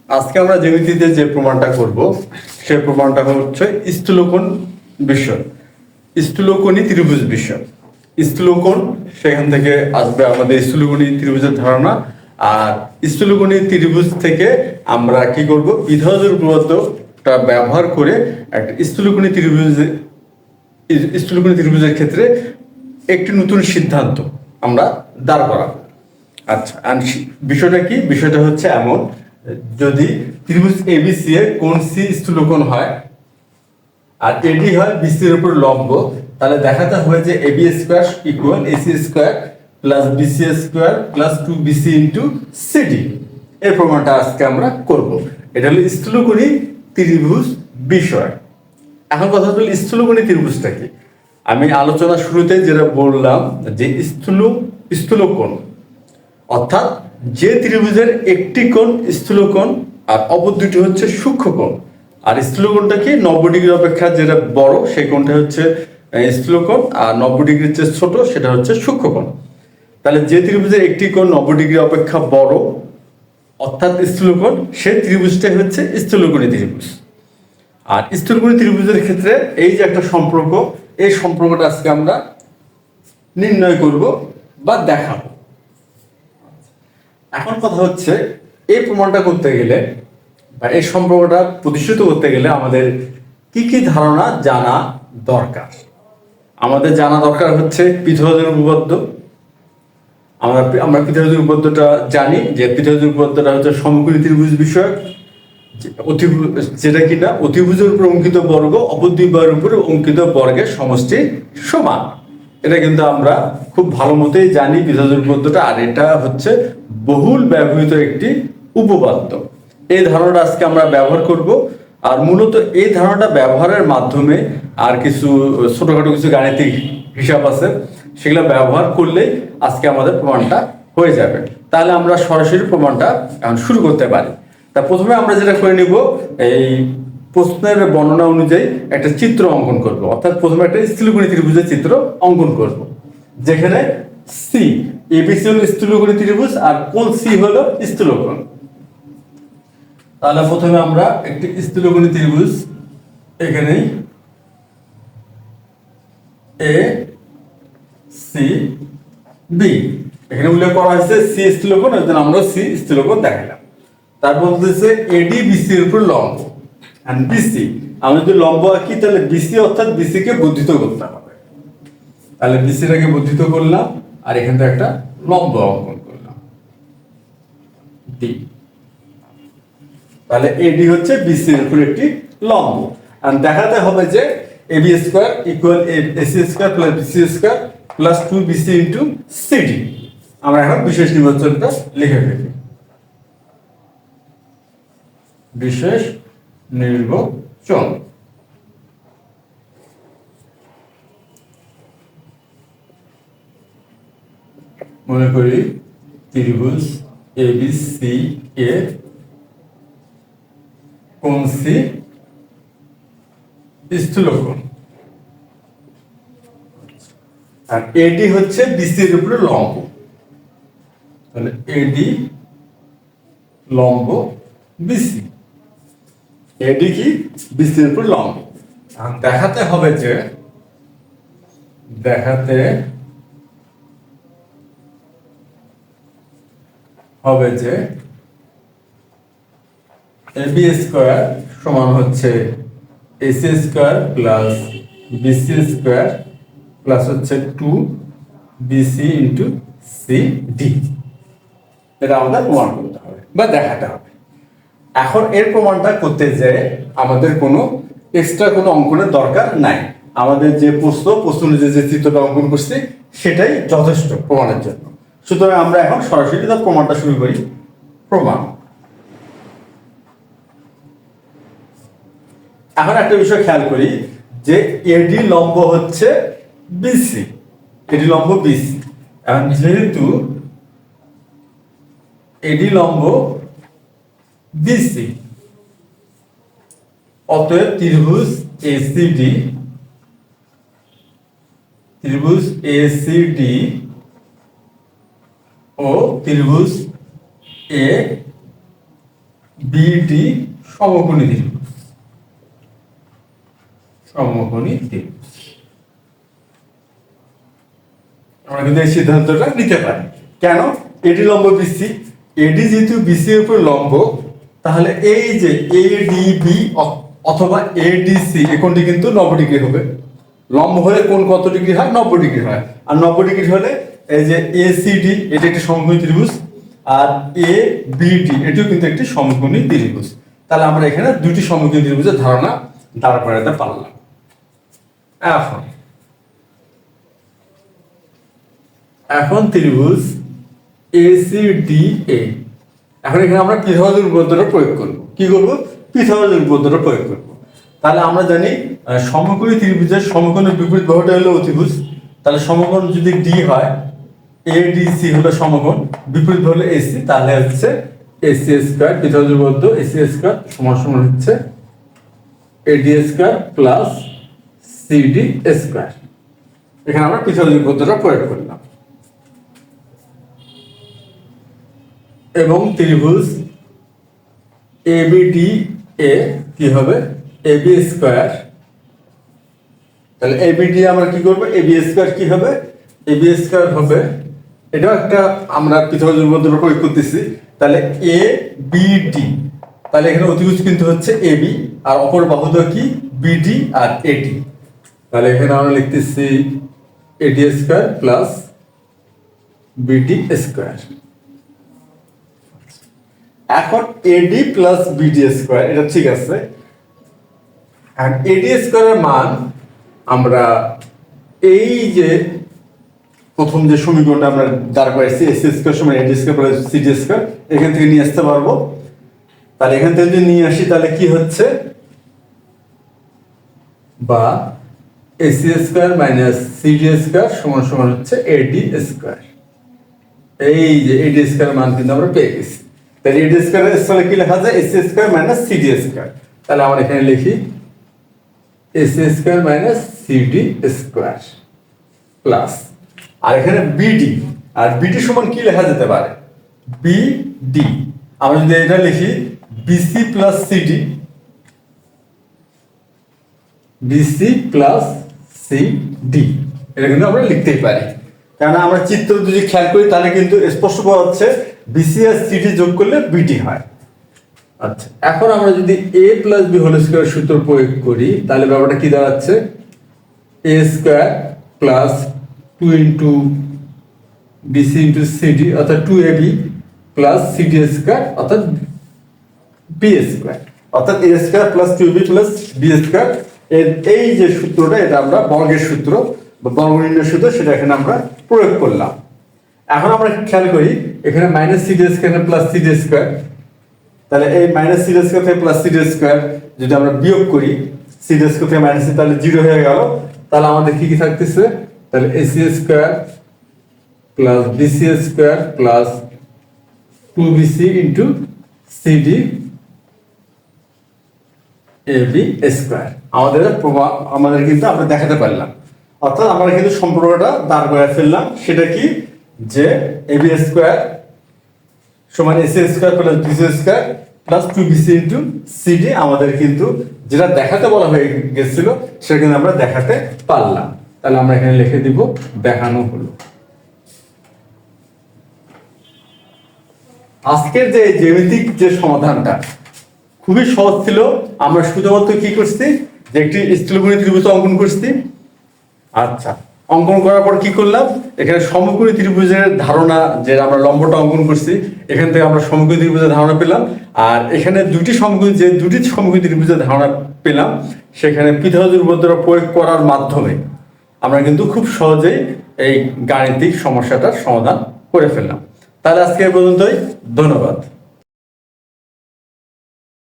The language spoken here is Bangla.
আজকে আমরা জ্যামিতিতে যে প্রমাণটা করব সেই প্রমাণটা হচ্ছে স্থূলকোণ বিষয়, স্থূলকোণী ত্রিভুজ বিষয়। স্থূলকোণ সেখান থেকে আসবে আমাদের স্থূলকোণী ত্রিভুজের ধারণা, আর স্থূলকোণী ত্রিভুজ থেকে আমরা কি করব, পিথাগোরাসের উপপাদ্যটা ব্যবহার করে একটা স্থূলকোণী ত্রিভুজের ক্ষেত্রে একটি নতুন সিদ্ধান্ত আমরা দাঁড় করাবো। আচ্ছা, বিষয়টা কি? বিষয়টা হচ্ছে এমন, যদি ত্রিভুজ এবিসি এর কোণ সি স্থূলকোণ হয় আর এডি হয় বিসি এর উপর লম্ব, তাহলে দেখাতে হবে যে AB square equal AC square plus BC square plus 2বিসি ইনটু সিডি। এর প্রমাণটা আজকে আমরা করব। এটা হলো স্থূলকোণী ত্রিভুজ বিষয়। এখন কথা হলো স্থূলকোণী ত্রিভুজটা কি? আমি আলোচনা শুরুতে যেটা বললাম যে স্থূলকোণ অর্থাৎ যে ত্রিভুজের একটি কোণ স্থূলকোণ আর অপর দুটি হচ্ছে সূক্ষ্মকোণ। আর স্থূলকোণটা কি, 90 ডিগ্রি অপেক্ষা যেটা বড় সেই কোণটা হচ্ছে স্থূলকোণ, আর 90 ডিগ্রির চেয়ে ছোট সেটা হচ্ছে সূক্ষ্মকোণ। তাহলে যে ত্রিভুজের একটি কোণ 90 ডিগ্রি অপেক্ষা বড় অর্থাৎ স্থূলকোণ, সেই ত্রিভুজটাই হচ্ছে স্থূলকোণী ত্রিভুজ। আর স্থূলকোণী ত্রিভুজের ক্ষেত্রে এই যে একটা সম্পর্ক, এই সম্পর্কটা আজকে আমরা নির্ণয় করব বা দেখাবো। এখন কথা হচ্ছে, এই প্রমাণটা করতে গেলে বা এই সম্পর্কটা প্রতিষ্ঠিত করতে গেলে আমাদের কি কি ধারণা জানা দরকার? আমাদের জানা দরকার হচ্ছে পিথাগোরাসের উপপাদ্য। আমরা পিথাগোরাসের উপপাদ্যটা জানি যে পিথাগোরাসের উপপাদ্যটা হচ্ছে সমকোণী ত্রিভুজ বিষয়ক, যেটা কিনা অতিভুজের উপর অঙ্কিত বর্গ অপর দুই বাহুর উপর অঙ্কিত বর্গের সমষ্টি সমান। এটা কিন্তু আমরা খুব ভালো মতোই জানি পিথাগোরাসের উপপাদ্যটা, আর এটা হচ্ছে বহুল ব্যবহৃত একটি উপপাদ্য। এই ধারণাটা আজকে আমরা ব্যবহার করব। আর মূলত এই ধারণাটা ব্যবহারের মাধ্যমে আর কিছু ছোটখাটো কিছু গাণিতিক হিসাব আছে, সেগুলো ব্যবহার করলেই আজকে আমাদের প্রমাণটা হয়ে যাবে। তাহলে আমরা সরাসরি প্রমাণটা এখন শুরু করতে পারি। তা প্রথমে আমরা যেটা করে নিব, এই প্রশ্নের বর্ণনা অনুযায়ী একটা চিত্র অঙ্কন করব। অর্থাৎ প্রথমে একটা স্থূলকোণী ত্রিভুজের চিত্র অঙ্কন করব, যেখানে সি এবিসি হলো স্থূলকোণী ত্রিভুজ আর কোণ সি হলো স্থূলকোণ। তাহলে প্রথমে আমরা একটি স্থূলকোণী ত্রিভুজ এখানেই এ সি বি এখানে উল্লেখ করা হয়েছে সি স্থূলকোণ, এর জন্য আমরা সি স্থূলকোণ দেখালাম। তারপর বলতেছে এডি বিসি এর উপর লম্ব, আর বিসি আমরা যদি লম্ব আঁকি তাহলে বিসি অর্থাৎ বিসি কে বর্ধিত করতে হবে। তাহলে বিসিটাকে বর্ধিত করলাম আর এখান থেকে একটা লম্ব অঙ্কন করলাম ডি। তাহলে এডি হচ্ছে বিসি এর উপর একটি লম্ব। আর দেখাতে হবে যে AB square equal AC square plus BC square plus 2বিসি ইনটু সিডি। আমরা এখন বিশেষ নির্বাচনটা লিখে ফেলি। বিশেষ নির্বাচন মনে করি ত্রিভুজ এবিসি এ কোণ সি স্থূলকোণ, আর এডি হচ্ছে বিসি এর উপরে লম্ব। তাহলে এডি লম্ব বিসি, এডি কি বিসি এর উপর লম্ব। দেখাতে হবে যে এবি স্কয়ার সমান হচ্ছে AC square plus BC square plus হচ্ছে 2বিসি ইনটু সিডি। এটা আমাদের প্রমাণ করতে হবে বা দেখাতে হবে। এখন এর প্রমাণটা করতে যেয়ে আমাদের কোনো এক্সট্রা কোনো অঙ্কনের দরকার নাই। আমাদের যে প্রশ্ন অনুযায়ী যে চিত্রটা অঙ্কন করছি সেটাই যথেষ্ট প্রমাণের জন্য। সুতরাং আমরা এখন সরাসরি তার প্রমাণটা শুরু করি। প্রমাণ। এখন একটা বিষয় খেয়াল করি যে এডি লম্ব হচ্ছে বিসি, এডি লম্ব বিসি। এখন যেহেতু এডি লম্ব বিসি, অতএব ত্রিভুজ এসিডি ও ত্রিভুজ এ বিডি সমকোণী ত্রিভুজ, সমকোণী ত্রিভুজ। আমরা কিন্তু এই সিদ্ধান্তটা নিতে পারি। কেন? এডি লম্ব বিসি, এডি যেহেতু বিসি এর উপর লম্ব, তাহলে এই যে এডিবি অথবা এডিসি এই কোণটি কিন্তু 90 ডিগ্রি হবে। লম্ব হলে কোণ কত ডিগ্রি হয়? 90 ডিগ্রি হয়। আর 90 ডিগ্রি হলে এই যে এসিডি এটা একটি সমকোণী ত্রিভুজ, আর এ বিডি এটিও কিন্তু একটি সমকোণী ত্রিভুজ। তাহলে আমরা এখানে দুটি সমকোণী ত্রিভুজের ধারণা দাঁড় করাতে পারলাম। এখন ত্রিভুজ এসিডিএ, এখন এখানে আমরা পিথাগোরাসের উপপাদ্যটা প্রয়োগ করব। কি করব? পিথাগোরাসের উপপাদ্যটা প্রয়োগ করব। তাহলে আমরা জানি সমকোণী ত্রিভুজের সমকোণের বিপরীত বাহুটা হলো অতিভুজ। তাহলে সমকোণ যদি ডি হয়, এডিসি হলো সমকোণ, বিপরীত হলো এসি, তাহলে হচ্ছে এসি স্কয়ার, পিথাগোরাসের উপপাদ্য এসি স্কয়ার সমান সমান হচ্ছে এডি স্কয়ার প্লাস সিডি স্কয়ার। এখানে আমরা পিথাগোরাসের উপপাদ্যটা প্রয়োগ করলাম। এবং ত্রিভুজ এবিডি এ কি হবে? AB square. তাহলে এবিডি আমরা কি করব? এবি স্কয়ার কি হবে? এবি স্কয়ার হবে, এটাও একটা আমরা পিথাগোরাসের উপপাদ্য প্রয়োগ করতেছি। তাহলে এ বিডি, তাহলে এখানে অতিভুজ কিন্তু হচ্ছে এবি, আর অপর বাহুটা কি? বিডি আর এডি। তাহলে এখানে আমরা লিখতেছি এডি স্কয়ার প্লাস বিডি স্কয়ার। এখন এডি প্লাস বিডি স্কয়ার এটা ঠিক আছে। আর এডি স্কয়ারের মান আমরা এই যে প্রথম যে সমীকরণটা আমরা দাঁড় করাইছি এসি স্কয়ার সমান এডি স্কয়ার প্লাস সিডি স্কয়ার, এখান থেকে নিয়ে আসতে পারবো। তাহলে এখান থেকে যদি নিয়ে আসি তাহলে কি হচ্ছে? বা AC square minus CD square সমান সমান হচ্ছে এডি স্কয়ার। এই যে এডি স্কয়ার মান কিন্তু আমরা পেয়ে গেছি। তাহলে এডি স্কয়ারের স্থলে কি লেখা যায়? AC square minus CD square. তাহলে আমরা এখানে লিখি AC square minus CD square plus, আর এখানে বিডি, আর বিডি সমান কি লেখা যেতে পারে? বিডি আমরা যদি এটা লিখি BC plus CD, BC plus CD, এটা কিন্তু আমরা লিখতেই পারি। কারণ আমরা চিত্র যদি খেয়াল করি তাহলে কিন্তু স্পষ্ট পাওয়া যাচ্ছে বিসি আর সিডি যোগ করলে বিডি হয়। আচ্ছা, এখন আমরা যদি A plus B whole square সূত্র প্রয়োগ করি তাহলে ব্যাপারটা কি দাঁড়াচ্ছে? A square plus 2 into BC into CD অর্থাৎ 2ab প্লাস সিডি স্কয়ার অর্থাৎ বি স্কয়ার, অর্থাৎ A square plus 2ab plus B square. এই যে সূত্রটা এটা আমরা বর্গের সূত্র বা বর্গনির্ণয়ের সূত্র, সেটা এখানে আমরা প্রয়োগ করলাম। এখন আমরা খেয়াল করি এখানে minus CD square plus CD square, তাহলে এই মাইনাস সিডি স্কয়ার থেকে প্লাস সিডি স্কয়ার যদি আমরা বিয়োগ করি, সিডি স্কয়ার থেকে মাইনাস তাহলে 0 হয়ে গেল। তাহলে আমাদের কি কি থাকতেছে? তাহলে AC square plus BC square plus 2বিসি ইন্টু সিডি এবি স্কয়ার। আমাদের কিন্তু আমরা দেখাতে পারলাম, অর্থাৎ আমরা কিন্তু সম্পর্কটা দাঁড় করে ফেললাম। সেটা কি? যে এবি স্কয়ার সমান AC square plus BC square plus 2বিসি ইন্টু সিডি, আমাদের কিন্তু যেটা দেখাতে বলা হয়ে গেছিল সেটা কিন্তু আমরা দেখাতে পারলাম। তাহলে আমরা এখানে লিখে দিব দেখানো হলো। আজকের যে জ্যামিতিক যে সমাধানটা খুবই সহজ ছিল। আমরা শুধুমাত্র কি করছি? যে একটি স্থূলকোণী ত্রিভুজ অঙ্কন করছি। আচ্ছা, অঙ্কন করার পর কি করলাম? এখানে সমকোণী ত্রিভুজের ধারণা, যে আমরা লম্বটা অঙ্কন করছি এখান থেকে আমরা সমকোণী ত্রিভুজের ধারণা পেলাম। আর এখানে দুটি সমকোণী ত্রিভুজের ধারণা পেলাম, সেখানে পিথাগোরাসের উপপাদ্য প্রয়োগ করার মাধ্যমে আমরা কিন্তু খুব সহজেই এই গাণিতিক সমস্যাটার সমাধান করে ফেললাম। তাহলে আজকে এই পর্যন্তই, ধন্যবাদ।